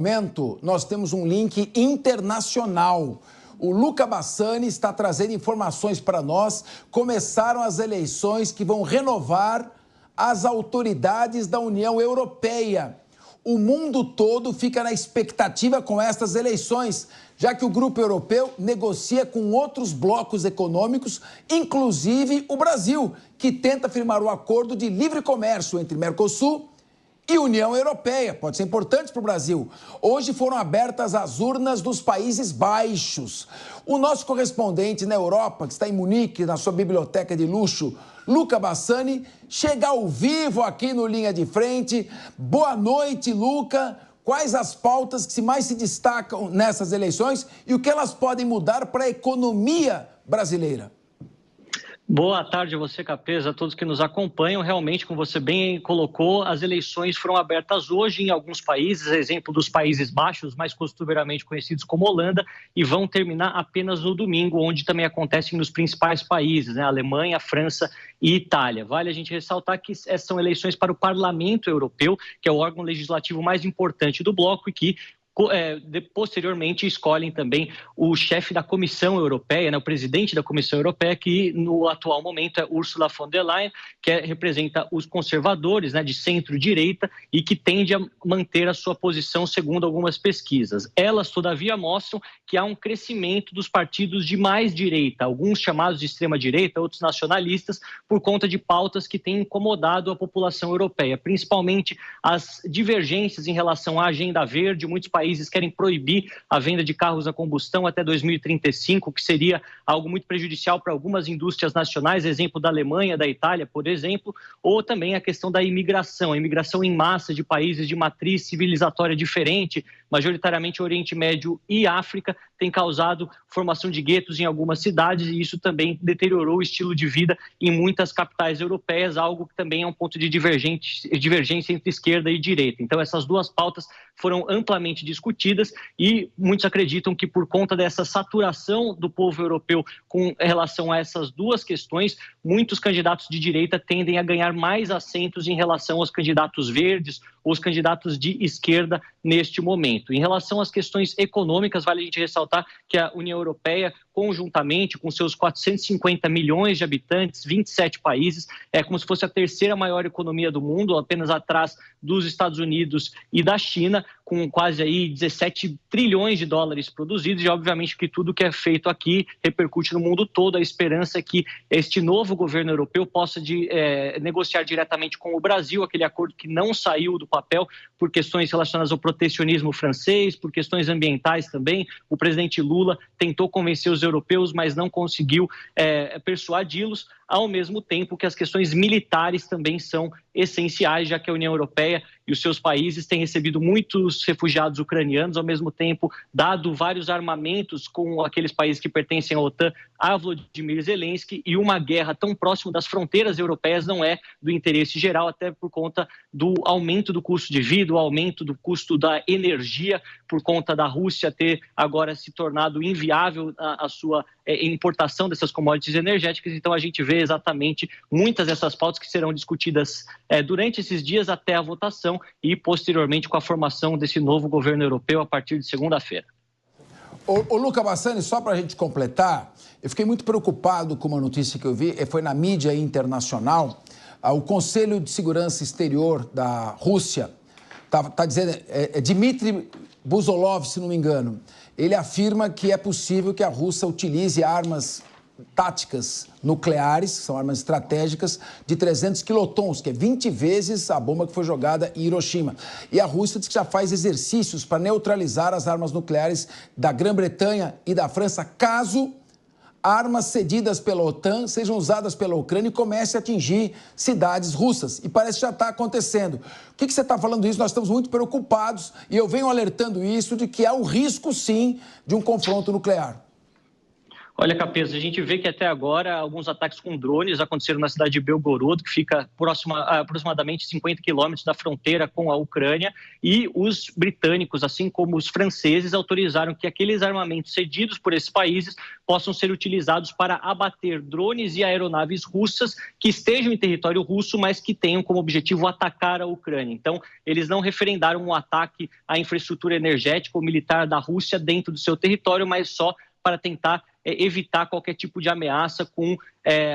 momento, nós temos um link internacional. O Luca Bassani está trazendo informações para nós. Começaram as eleições que vão renovar as autoridades da União Europeia. O mundo todo fica na expectativa com estas eleições, já que o grupo europeu negocia com outros blocos econômicos, inclusive o Brasil, que tenta firmar o acordo de livre comércio entre Mercosul e União Europeia. Pode ser importante para o Brasil. Hoje foram abertas as urnas dos Países Baixos. O nosso correspondente na Europa, que está em Munique, na sua biblioteca de luxo, Luca Bassani, chega ao vivo aqui no Linha de Frente. Boa noite, Luca. Quais as pautas que mais se destacam nessas eleições e o que elas podem mudar para a economia brasileira? Boa tarde a você, Capeza, a todos que nos acompanham. Realmente, como você bem colocou, as eleições foram abertas hoje em alguns países, exemplo dos Países Baixos, mais costumeiramente conhecidos como Holanda, e vão terminar apenas no domingo, onde também acontecem nos principais países, né? Alemanha, França e Itália. Vale a gente ressaltar que essas são eleições para o Parlamento Europeu, que é o órgão legislativo mais importante do bloco e que posteriormente escolhem também o chefe da Comissão Europeia, né, o presidente da Comissão Europeia, que no atual momento é Ursula von der Leyen, que representa os conservadores, né, de centro-direita e que tende a manter a sua posição segundo algumas pesquisas. Elas, todavia, mostram que há um crescimento dos partidos de mais direita, alguns chamados de extrema-direita, outros nacionalistas, por conta de pautas que têm incomodado a população europeia, principalmente as divergências em relação à agenda verde. Muitos países querem proibir a venda de carros a combustão até 2035, que seria algo muito prejudicial para algumas indústrias nacionais, exemplo da Alemanha, da Itália, por exemplo, ou também a questão da imigração, a imigração em massa de países de matriz civilizatória diferente, majoritariamente Oriente Médio e África, tem causado formação de guetos em algumas cidades e isso também deteriorou o estilo de vida em muitas capitais europeias, algo que também é um ponto de divergência entre esquerda e direita. Então, essas duas pautas foram amplamente discutidas e muitos acreditam que por conta dessa saturação do povo europeu com relação a essas duas questões, muitos candidatos de direita tendem a ganhar mais assentos em relação aos candidatos verdes ou os candidatos de esquerda neste momento. Em relação às questões econômicas, vale a gente ressaltar que a União Europeia, conjuntamente com seus 450 milhões de habitantes, 27 países, é como se fosse a terceira maior economia do mundo, apenas atrás dos Estados Unidos e da China, com quase aí 17 trilhões de dólares produzidos, e obviamente que tudo que é feito aqui repercute no mundo todo. A esperança é que este novo governo europeu possa negociar diretamente com o Brasil, aquele acordo que não saiu do papel por questões relacionadas ao protecionismo francês, por questões ambientais também. O presidente Lula tentou convencer os europeus, mas não conseguiu persuadi-los, ao mesmo tempo que as questões militares também são essenciais, já que a União Europeia e os seus países têm recebido muitos refugiados ucranianos, ao mesmo tempo dado vários armamentos com aqueles países que pertencem à OTAN a Volodymyr Zelensky, e uma guerra tão próximo das fronteiras europeias não é do interesse geral, até por conta do aumento do custo de vida, o aumento do custo da energia, por conta da Rússia ter agora se tornado inviável a sua importação dessas commodities energéticas. Então a gente vê exatamente muitas dessas pautas que serão discutidas durante esses dias até a votação e posteriormente com a formação desse novo governo europeu a partir de segunda-feira. Ô Luca Bassani, só para a gente completar, eu fiquei muito preocupado com uma notícia que eu vi, foi na mídia internacional. O Conselho de Segurança Exterior da Rússia está dizendo, Dmitry Buzolov, se não me engano, ele afirma que é possível que a Rússia utilize armas táticas nucleares, que são armas estratégicas, de 300 quilotons, que é 20 vezes a bomba que foi jogada em Hiroshima. E a Rússia diz que já faz exercícios para neutralizar as armas nucleares da Grã-Bretanha e da França, caso armas cedidas pela OTAN sejam usadas pela Ucrânia e comecem a atingir cidades russas. E parece que já está acontecendo. O que você está falando isso? Nós estamos muito preocupados e eu venho alertando isso de que há o risco, sim, de um confronto nuclear. Olha, Capeza, a gente vê que até agora alguns ataques com drones aconteceram na cidade de Belgorod, que fica aproximadamente 50 quilômetros da fronteira com a Ucrânia, e os britânicos, assim como os franceses, autorizaram que aqueles armamentos cedidos por esses países possam ser utilizados para abater drones e aeronaves russas que estejam em território russo, mas que tenham como objetivo atacar a Ucrânia. Então, eles não referendaram um ataque à infraestrutura energética ou militar da Rússia dentro do seu território, mas só para tentar evitar qualquer tipo de ameaça com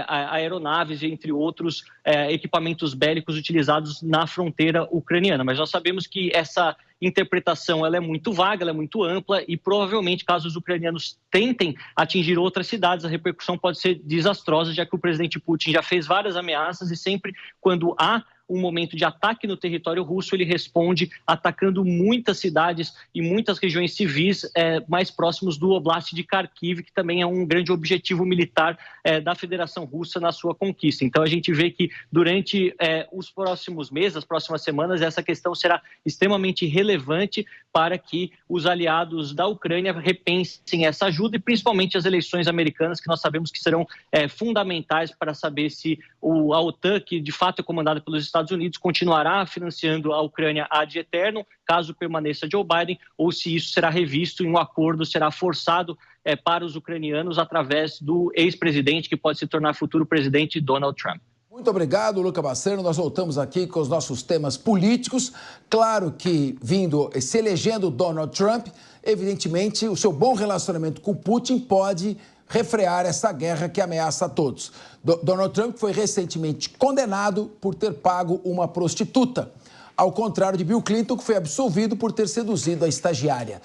aeronaves, entre outros equipamentos bélicos utilizados na fronteira ucraniana. Mas nós sabemos que essa interpretação ela é muito vaga, ela é muito ampla e provavelmente, caso os ucranianos tentem atingir outras cidades, a repercussão pode ser desastrosa, já que o presidente Putin já fez várias ameaças e sempre quando há um momento de ataque no território russo, ele responde atacando muitas cidades e muitas regiões civis mais próximos do Oblast de Kharkiv, que também é um grande objetivo militar da Federação Russa na sua conquista. Então, a gente vê que durante os próximos meses, as próximas semanas, essa questão será extremamente relevante para que os aliados da Ucrânia repensem essa ajuda e principalmente as eleições americanas, que nós sabemos que serão fundamentais para saber se a OTAN, que de fato é comandada pelos Estados Unidos, continuará financiando a Ucrânia ad eternum, caso permaneça Joe Biden, ou se isso será revisto e um acordo será forçado para os ucranianos através do ex-presidente, que pode se tornar futuro presidente, Donald Trump. Muito obrigado, Luca Bassano. Nós voltamos aqui com os nossos temas políticos. Claro que, se elegendo Donald Trump, evidentemente, o seu bom relacionamento com Putin pode refrear essa guerra que ameaça a todos. Donald Trump foi recentemente condenado por ter pago uma prostituta, ao contrário de Bill Clinton, que foi absolvido por ter seduzido a estagiária.